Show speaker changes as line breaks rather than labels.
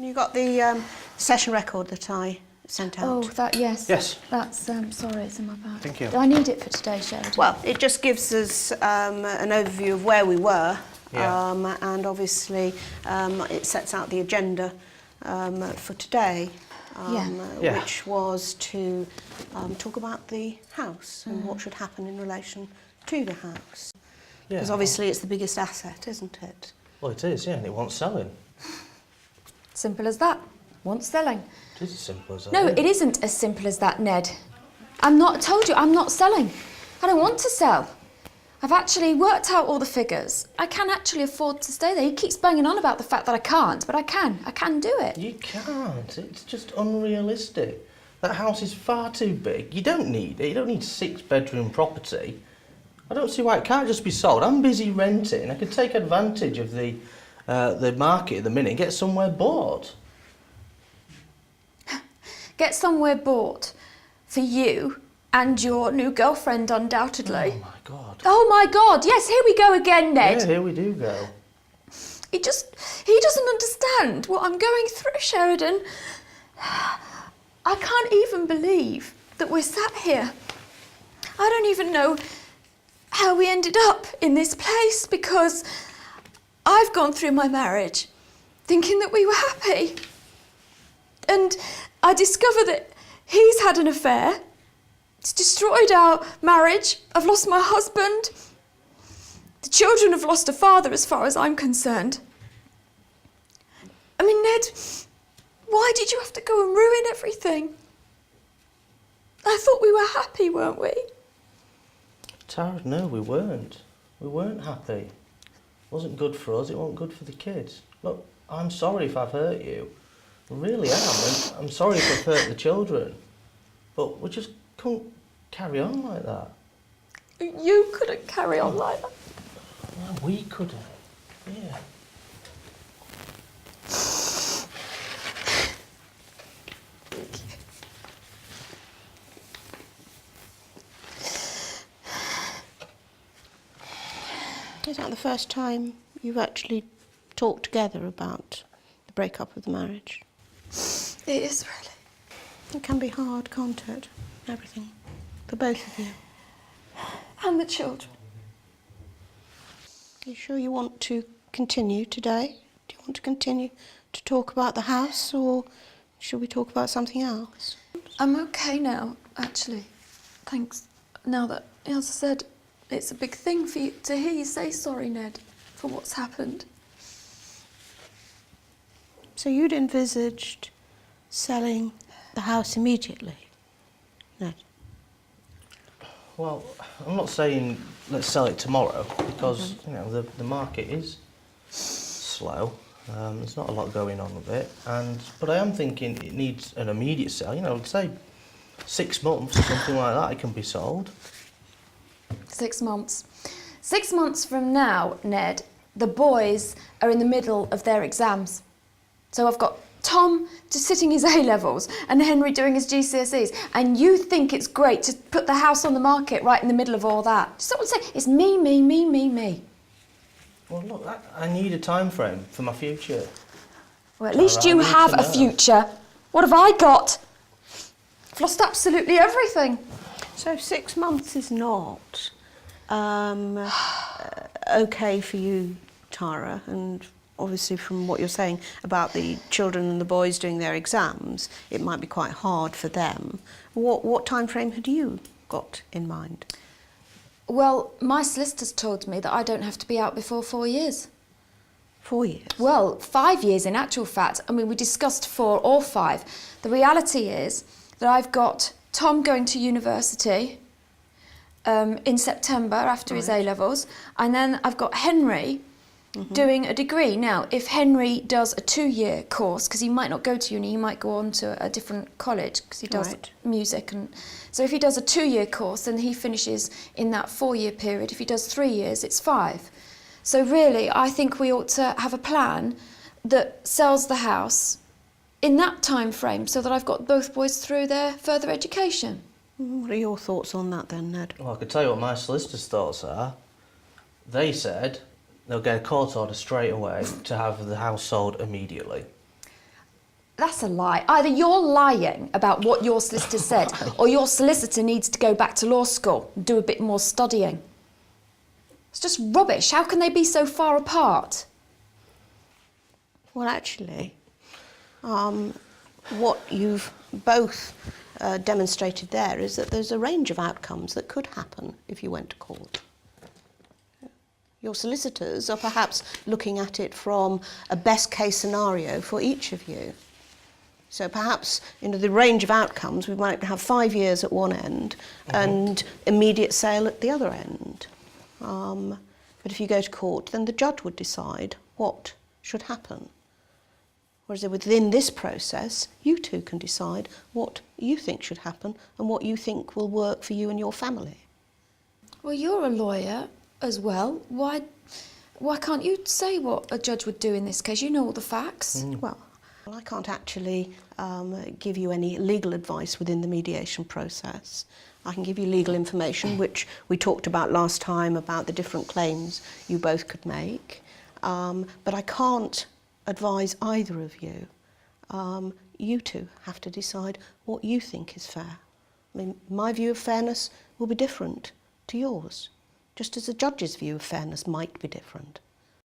You got the session record that I sent out?
Oh, that, yes.
Yes.
That's, sorry, it's in my bag.
Thank you.
Do I need it for today, Sheridan?
Well, it just gives us an overview of where we were, and obviously it sets out the agenda for today, which was to talk about the house and what should happen in relation to the house. Because obviously it's the biggest asset, isn't it?
Well, it is, yeah, and it wants selling.
Simple as that. Wants selling.
It is as simple as that.
No, it isn't as simple as that, Ned. I told you, I'm not selling. I don't want to sell. I've actually worked out all the figures. I can actually afford to stay there. He keeps banging on about the fact that I can't, but I can. I can do it.
You can't. It's just unrealistic. That house is far too big. You don't need it. You don't need 6-bedroom property. I don't see why it can't just be sold. I'm busy renting. I could take advantage of the market at the minute and get somewhere bought.
Get somewhere bought for you and your new girlfriend, undoubtedly.
Oh, my God.
Oh, my God. Yes, here we go again, Ned.
Yeah, here we do go.
He doesn't understand what I'm going through, Sheridan. I can't even believe that we're sat here. I don't even know how we ended up in this place, because I've gone through my marriage thinking that we were happy. And I discover that he's had an affair. It's destroyed our marriage. I've lost my husband. The children have lost a father, as far as I'm concerned. I mean, Ned, why did you have to go and ruin everything? I thought we were happy, weren't we?
Tara, no, we weren't. We weren't happy. It wasn't good for us, it wasn't good for the kids. Look, I'm sorry if I've hurt you. I really am. And I'm sorry if I've hurt the children. But we just couldn't carry on like that.
You couldn't carry on like that.
Well, we couldn't. Yeah.
Is that the first time you've actually talked together about the breakup of the marriage?
It is, really.
It can be hard, can't it? Everything. For both of you.
And the children.
Are you sure you want to continue today? Do you want to continue to talk about the house, or should we talk about something else?
I'm okay now, actually. Thanks. Now that, as I said, it's a big thing for you to hear you say sorry, Ned, for what's happened.
So you'd envisaged selling the house immediately, Ned?
Well, I'm not saying let's sell it tomorrow, because you know the market is slow. There's not a lot going on with it, but I am thinking it needs an immediate sale. You know, let's say 6 months or something like that. It can be sold.
6 months. 6 months from now, Ned, the boys are in the middle of their exams. So I've got Tom just sitting his A-levels and Henry doing his GCSEs, and you think it's great to put the house on the market right in the middle of all that. Just don't say it's me, me, me, me, me.
Well, look, I need a time frame for my future.
Well, at least you have a future. What have I got? I've lost absolutely everything.
So 6 months is not okay for you, Tara, and obviously from what you're saying about the children and the boys doing their exams, it might be quite hard for them. What time frame had you got in mind?
Well, my solicitor's told me that I don't have to be out before 4 years.
4 years?
Well, 5 years in actual fact. I mean, we discussed 4 or 5. The reality is that I've got Tom going to university in September after his A-levels, and then I've got Henry doing a degree. Now, if Henry does a 2-year course, because he might not go to uni, he might go on to a different college because he does music, and so if he does a 2-year course, then he finishes in that 4-year period. If he does 3 years, it's 5. So really, I think we ought to have a plan that sells the house in that time frame, so that I've got both boys through their further education.
What are your thoughts on that then, Ned?
Well, I could tell you what my solicitor's thoughts are. They said they'll get a court order straight away to have the house sold immediately.
That's a lie. Either you're lying about what your solicitor said, or your solicitor needs to go back to law school and do a bit more studying. It's just rubbish. How can they be so far apart?
Well, actually, what you've both demonstrated there is that there's a range of outcomes that could happen if you went to court. Your solicitors are perhaps looking at it from a best case scenario for each of you. So perhaps, the range of outcomes, we might have 5 years at one end and immediate sale at the other end. But if you go to court, then the judge would decide what should happen. Whereas within this process, you two can decide what you think should happen and what you think will work for you and your family.
Well, you're a lawyer as well. Why can't you say what a judge would do in this case? You know all the facts.
Well, I can't actually give you any legal advice within the mediation process. I can give you legal information, which we talked about last time, about the different claims you both could make. But I can't advise either of you. You two have to decide what you think is fair. I mean, my view of fairness will be different to yours, just as a judge's view of fairness might be different.